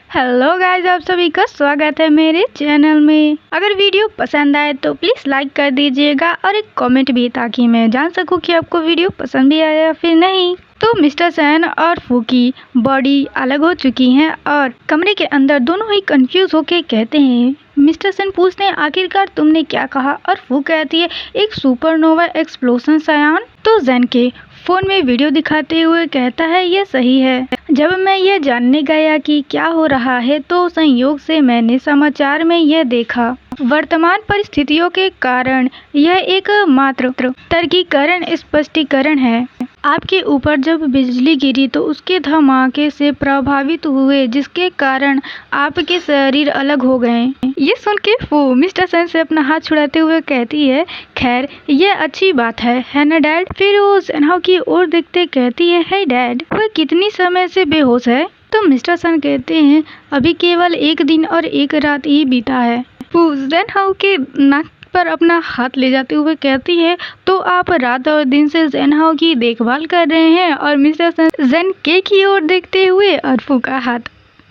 Hello guys, आप सभी का स्वागत है मेरे चैनल में। अगर वीडियो पसंद आए तो प्लीज़ लाइक कर दीजिएगा और एक कमेंट भी, ताकि मैं जान सकूं कि आपको वीडियो पसंद भी आया या फिर नहीं। तो मिस्टर सेन और फू की बॉडी अलग हो चुकी हैं और कमरे के अंदर दोनों ही कंफ्यूज होके कहते हैं। मिस्टर सेन पूछते हैं, आखिरकार तुमने क्या कहा? और फू कहती है, एक सुपरनोवा एक्सप्लोजन सयान। तो जेन के फोन में वीडियो दिखाते हुए कहता है, यह सही है। जब मैं यह जानने गया कि क्या हो रहा है तो संयोग से मैंने समाचार में यह देखा। वर्तमान परिस्थितियों के कारण यह एक मात्र तर्कीकरण स्पष्टीकरण है। आपके ऊपर जब बिजली गिरी तो उसके धमाके से प्रभावित हुए, जिसके कारण आपके शरीर अलग हो गए। ये सुन के फू मिस्टर सेन से अपना हाथ छुड़ाते हुए कहती है, खैर ये अच्छी बात है ना डैड? फिर वो जेनहाओ की ओर देखते कहती है डैड, वह कितनी समय से बेहोश है? तो मिस्टर सेन कहते हैं, अभी केवल एक दिन और एक रात ही बीता है। फू जेनहाओ के नाक पर अपना हाथ ले जाते हुए कहती है, तो आप रात और दिन से जेनहाओ की देखभाल कर रहे हैं? और मिस्टर सेन जेन के की ओर देखते हुए और फू का हाथ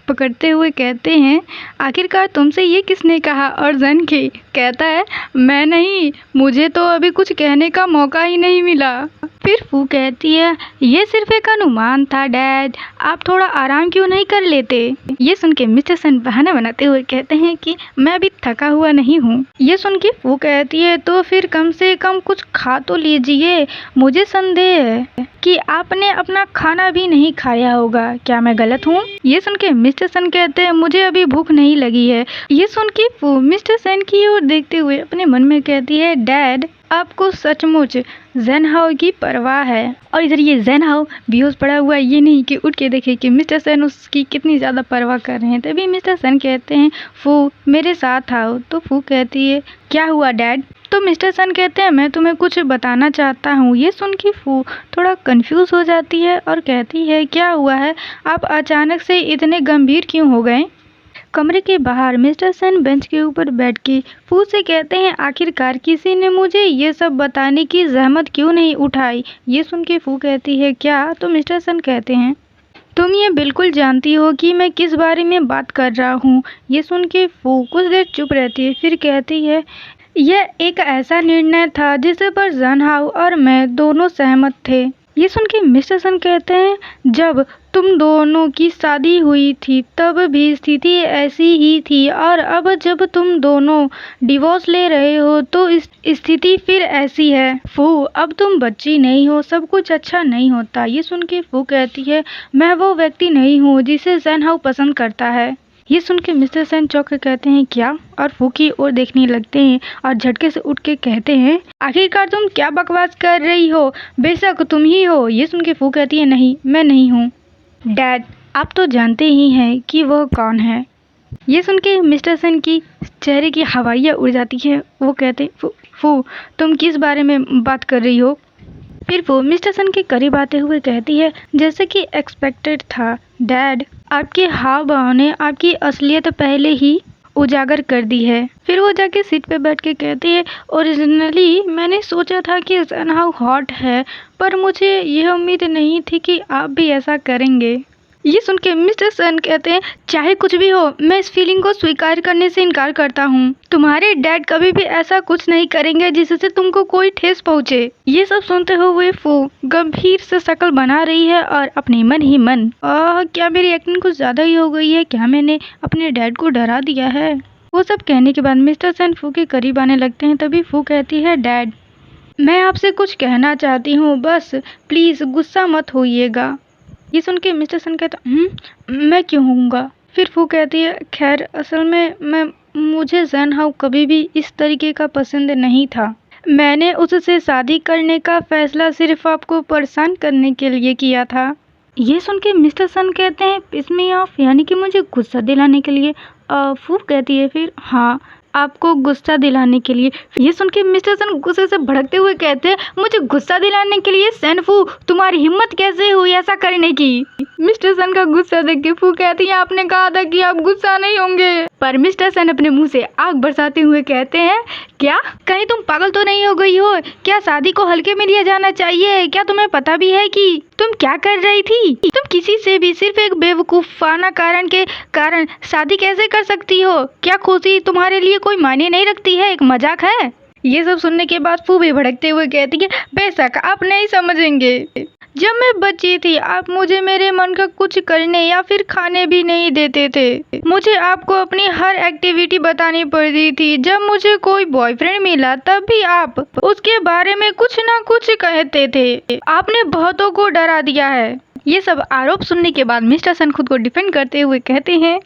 पकड़ते हुए कहते हैं, आखिरकार तुमसे ये किसने कहा? और जेन के कहता है, मैं नहीं, मुझे तो अभी कुछ कहने का मौका ही नहीं मिला। फिर फू कहती है, ये सिर्फ एक अनुमान था डैड, आप थोड़ा आराम क्यों नहीं कर लेते? ये सुन के मिस्टर सेन बहाना बनाते हुए कहते हैं कि मैं अभी थका हुआ नहीं हूँ। ये सुन के फू कहती है, तो फिर कम से कम कुछ खा तो लीजिए। मुझे संदेह है कि आपने अपना खाना भी नहीं खाया होगा, क्या मैं गलत हूँ? ये सुन के मिस्टर सेन कहते हैं, मुझे अभी भूख नहीं लगी है। ये सुन के फू मिस्टर सेन की ओर देखते हुए अपने मन में कहती है, डैड आपको सचमुच जेनहाओ की परवाह है। और इधर ये जेनहाओ बेहोश पड़ा हुआ है, ये नहीं कि उठ के देखे कि मिस्टर सेन उसकी कितनी ज़्यादा परवाह कर रहे हैं। तभी मिस्टर सेन कहते हैं, फू मेरे साथ आओ। तो फू कहती है, क्या हुआ डैड? तो मिस्टर सेन कहते हैं, मैं तुम्हें कुछ बताना चाहता हूँ। ये सुन के फू थोड़ा कंफ्यूज हो जाती है और कहती है, क्या हुआ है? आप अचानक से इतने गंभीर क्यों हो गए? कमरे के बाहर मिस्टर सेन बेंच के ऊपर बैठ के फू से कहते हैं, आखिरकार किसी ने मुझे ये सब बताने की जहमत क्यों नहीं उठाई? ये सुन के फू कहती है, क्या? तो मिस्टर सेन कहते हैं, तुम ये बिल्कुल जानती हो कि मैं किस बारे में बात कर रहा हूँ। ये सुन के फू कुछ देर चुप रहती है, फिर कहती है, यह एक ऐसा निर्णय था जिस पर जेनहाओ और मैं दोनों सहमत थे। ये सुन के मिस्टर सेन कहते हैं, जब तुम दोनों की शादी हुई थी तब भी स्थिति ऐसी ही थी, और अब जब तुम दोनों डिवोर्स ले रहे हो तो स्थिति फिर ऐसी है। फू अब तुम बच्ची नहीं हो, सब कुछ अच्छा नहीं होता। ये सुन के फू कहती है, मैं वो व्यक्ति नहीं हूँ जिसे जेनहाओ पसंद करता है। ये सुन के मिस्टर सेन चौंक कर कहते हैं, क्या? और फू की ओर देखने लगते हैं और झटके से उठ के कहते हैं, आखिरकार तुम क्या बकवास कर रही हो? बेशक तुम ही हो। ये सुन के फू कहती है, नहीं मैं नहीं हूँ डैड, आप तो जानते ही हैं कि वह कौन है। ये सुन के मिस्टर सेन की चेहरे की हवाइयाँ उड़ जाती है। वो कहते, फू तुम किस बारे में बात कर रही हो? फिर वो मिस्टर सेन के करीब आते हुए कहती है, जैसे कि एक्सपेक्टेड था डैड, आपके हाव भाव ने आपकी असलियत पहले ही उजागर कर दी है। फिर वो जाके सीट पे बैठ के कहती है, ओरिजिनली मैंने सोचा था कि जेनहाओ हॉट है, पर मुझे यह उम्मीद नहीं थी कि आप भी ऐसा करेंगे। ये सुन के मिस्टर सेन कहते हैं, चाहे कुछ भी हो, मैं इस फीलिंग को स्वीकार करने से इनकार करता हूँ। तुम्हारे डैड कभी भी ऐसा कुछ नहीं करेंगे जिससे तुमको कोई ठेस पहुँचे। ये सब सुनते हुए फू गंभीर से शक्ल बना रही है और अपने मन ही मन, क्या मेरी एक्टिंग कुछ ज़्यादा ही हो गई है? क्या मैंने अपने डैड को डरा दिया है? वो सब कहने के बाद मिस्टर सेन फू के करीब आने लगते हैं। तभी फू कहती है, डैड मैं आपसे कुछ कहना चाहती हूँ, बस प्लीज़ गुस्सा मत होइएगा। ये सुन के मिस्टर सेन कहता, मैं क्यों होऊंगा? फिर फू कहती है, खैर असल में मुझे जेनहाओ कभी भी इस तरीके का पसंद नहीं था। मैंने उससे शादी करने का फैसला सिर्फ आपको परेशान करने के लिए किया था। ये सुन के मिस्टर सेन कहते हैं, पिस मी ऑफ, यानी कि मुझे गुस्सा दिलाने के लिए? फू कहती है फिर, हाँ आपको गुस्सा दिलाने के लिए। ये सुन के मिस्टर सेन गुस्से से भड़कते हुए कहते हैं, मुझे गुस्सा दिलाने के लिए? सेन फू तुम्हारी हिम्मत कैसे हुई ऐसा करने की? मिस्टर सेन का गुस्सा देख के फू कहती है, आपने कहा था कि आप गुस्सा नहीं होंगे। पर मिस्टर सन अपने मुंह से आग बरसाते हुए कहते हैं, क्या कहीं तुम पागल तो नहीं हो गई हो? क्या शादी को हल्के में लिया जाना चाहिए? क्या तुम्हें पता भी है कि तुम क्या कर रही थी? तुम किसी से भी सिर्फ एक बेवकूफाना कारण के कारण शादी कैसे कर सकती हो? क्या खुशी तुम्हारे लिए कोई मायने नहीं रखती है? एक मजाक है। ये सब सुनने के बाद फू भी भड़कते हुए कहती है, बेशक आप नहीं समझेंगे। जब मैं बच्ची थी आप मुझे मेरे मन का कुछ करने या फिर खाने भी नहीं देते थे। मुझे आपको अपनी हर एक्टिविटी बतानी पड़ती थी। जब मुझे कोई बॉयफ्रेंड मिला तब भी आप उसके बारे में कुछ ना कुछ कहते थे। आपने बहुतों को डरा दिया है। ये सब आरोप सुनने के बाद मिस्टर सन खुद को डिफेंड करते हुए कहते हैं,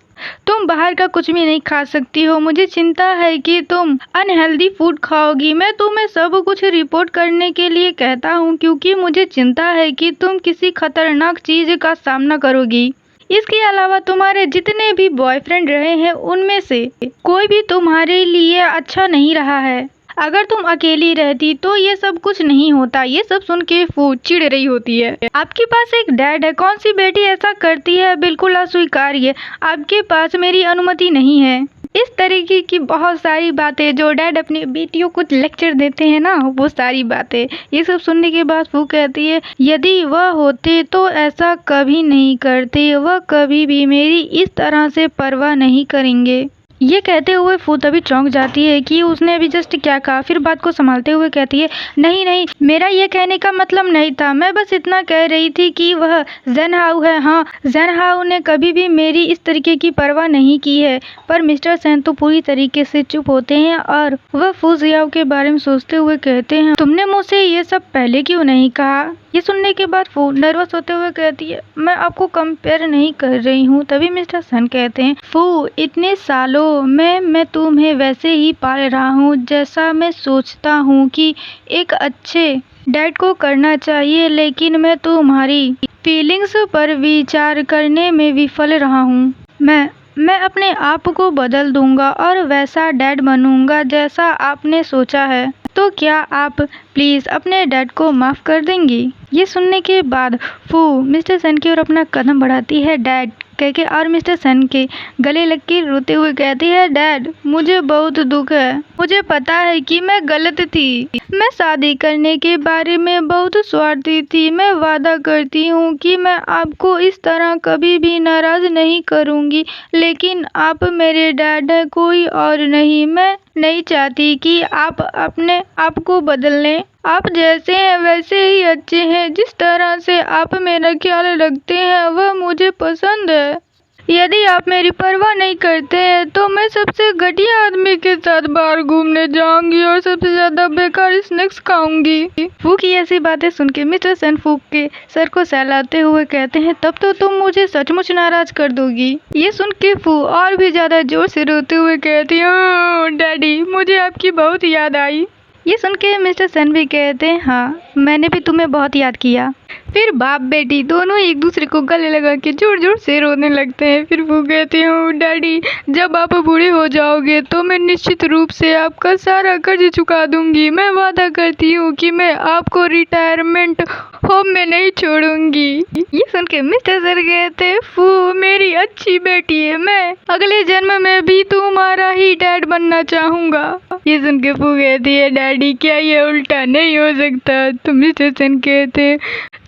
तुम बाहर का कुछ भी नहीं खा सकती हो। मुझे चिंता है कि तुम अनहेल्दी फूड खाओगी। मैं तुम्हें सब कुछ रिपोर्ट करने के लिए कहता हूँ क्योंकि मुझे चिंता है कि तुम किसी खतरनाक चीज का सामना करोगी। इसके अलावा तुम्हारे जितने भी बॉयफ्रेंड रहे हैं उनमें से कोई भी तुम्हारे लिए अच्छा नहीं रहा है। अगर तुम अकेली रहती तो ये सब कुछ नहीं होता। ये सब सुन के फू चिढ़ रही होती है। आपके पास एक डैड है, कौन सी बेटी ऐसा करती है? बिल्कुल अस्वीकार्य। आपके पास मेरी अनुमति नहीं है। इस तरीके की बहुत सारी बातें जो डैड अपनी बेटियों को लेक्चर देते हैं ना, वो सारी बातें। ये सब सुनने के बाद फू कहती है, यदि वह होते तो ऐसा कभी नहीं करते। वह कभी भी मेरी इस तरह से परवाह नहीं करेंगे। ये कहते हुए फू तभी चौंक जाती है कि उसने अभी जस्ट क्या कहा। फिर बात को संभालते हुए कहती है, नहीं नहीं, मेरा ये कहने का मतलब नहीं था। मैं बस इतना कह रही थी कि वह ज़ेनहाउ है। हाँ, ज़ेनहाउ ने कभी भी मेरी इस तरीके की परवाह नहीं की है। पर मिस्टर सेन तो पूरी तरीके से चुप होते हैं और वह फू जियाओ के बारे में सोचते हुए कहते हैं, तुमने मुझसे ये सब पहले क्यों नहीं कहा? ये सुनने के बाद फू नर्वस होते हुए कहती है, मैं आपको कंपेयर नहीं कर रही हूँ। तभी मिस्टर सन कहते हैं, फू इतने सालों में मैं तुम्हें वैसे ही पाल रहा हूँ जैसा मैं सोचता हूँ कि एक अच्छे डैड को करना चाहिए, लेकिन मैं तुम्हारी फीलिंग्स पर विचार करने में विफल रहा हूँ। मैं अपने आप को बदल दूंगा और वैसा डैड बनूंगा जैसा आपने सोचा है। तो क्या आप प्लीज अपने डैड को माफ कर देंगी? ये सुनने के बाद फू मिस्टर सन की ओर अपना कदम बढ़ाती है, डैड कहके, और मिस्टर सन के गले लग के रोते हुए कहती है, डैड मुझे बहुत दुख है। मुझे पता है कि मैं गलत थी। मैं शादी करने के बारे में बहुत स्वार्थी थी। मैं वादा करती हूँ कि मैं आपको इस तरह कभी भी नाराज नहीं करूँगी, लेकिन आप मेरे डैड हैं, कोई और नहीं। मैं नहीं चाहती कि आप अपने आप को बदल लें। आप जैसे हैं वैसे ही अच्छे हैं। जिस तरह से आप मेरा ख्याल रखते हैं वह मुझे पसंद है। यदि आप मेरी परवाह नहीं करते हैं तो मैं सबसे घटिया आदमी के साथ बाहर घूमने जाऊंगी और सबसे ज्यादा बेकार स्नैक्स खाऊंगी। फू की ऐसी बातें सुन के मिस्टर सन फू के सर को सहलाते हुए कहते हैं, तब तो तुम मुझे सचमुच नाराज कर दोगी। ये सुन के फू और भी ज्यादा जोर से रोते हुए कहती है, डैडी मुझे आपकी बहुत याद आई। ये सुन के मिस्टर सन भी कहते हैं, हाँ मैंने भी तुम्हें बहुत याद किया। फिर बाप बेटी दोनों एक दूसरे को गले लगा के जोर जोर से रोने लगते हैं। फिर वो कहते हैं, डैडी जब आप बूढ़े हो जाओगे तो मैं निश्चित रूप से आपका सारा कर्ज चुका दूंगी। मैं वादा करती हूँ कि मैं आपको रिटायरमेंट होम में नहीं छोड़ूंगी। ये सुन के मिस्टर सर कहते हैं, फू मेरी अच्छी बेटी है, मैं अगले जन्म में भी तुम्हारा ही डैड बनना चाहूंगा। ये सुन के फू कहती है, डैडी क्या ये उल्टा नहीं हो सकता? तो मिस्टर सन कहते हैं,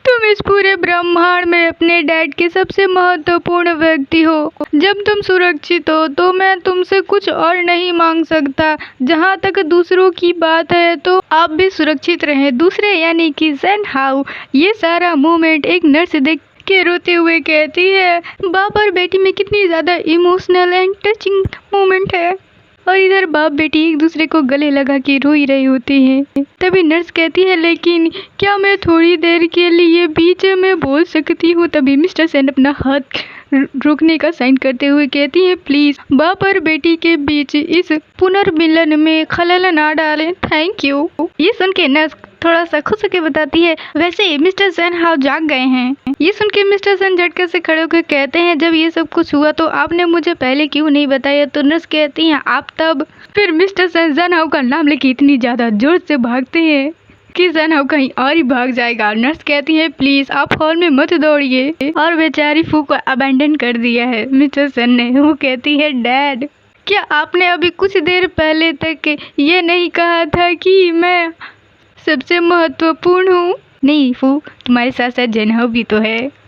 तुम इस पूरे ब्रह्मांड में अपने डैड के सबसे महत्वपूर्ण व्यक्ति हो। जब तुम सुरक्षित हो तो मैं तुमसे कुछ और नहीं मांग सकता। जहाँ तक दूसरों की बात है तो आप भी सुरक्षित रहें। दूसरे यानी कि ज़ेनहाउ। ये सारा मूवमेंट एक नर्स देख के रोते हुए कहती है, बाप और बेटी में कितनी ज्यादा इमोशनल एंड टचिंग मूवमेंट है। और इधर बाप बेटी एक दूसरे को गले लगा के रो ही रही होती हैं। तभी नर्स कहती है, लेकिन क्या मैं थोड़ी देर के लिए बीच में बोल सकती हूँ? तभी मिस्टर सेन अपना हाथ रोकने का साइन करते हुए कहती है, प्लीज बाप और बेटी के बीच इस पुनर्मिलन में खलल ना डालें, थैंक यू। ये सुन के नर्स थोड़ा सा खुश होकर बताती है, वैसे मिस्टर ज़ेनहाउ जाग गए हैं। ये सुन के मिस्टर सन झटके से खड़े होकर कहते हैं, जब ये सब कुछ हुआ तो आपने मुझे पहले क्यों नहीं बताया? तो नर्स कहती हैं, आप तब। फिर मिस्टर सन ज़ेनहाउ का नाम लेके इतनी ज्यादा जोर से भागते हैं कि ज़ेनहाउ कहीं और ही भाग जाएगा। नर्स कहती है, प्लीज आप हॉल में मत दौड़िए। और बेचारी फू को अबैंडन कर दिया है मिस्टर सन ने। वो कहती है, डैड क्या आपने अभी कुछ देर पहले तक ये नहीं कहा था कि मैं सबसे महत्वपूर्ण हूँ? नहीं फू, तुम्हारे साथ साथ जनहव भी तो है।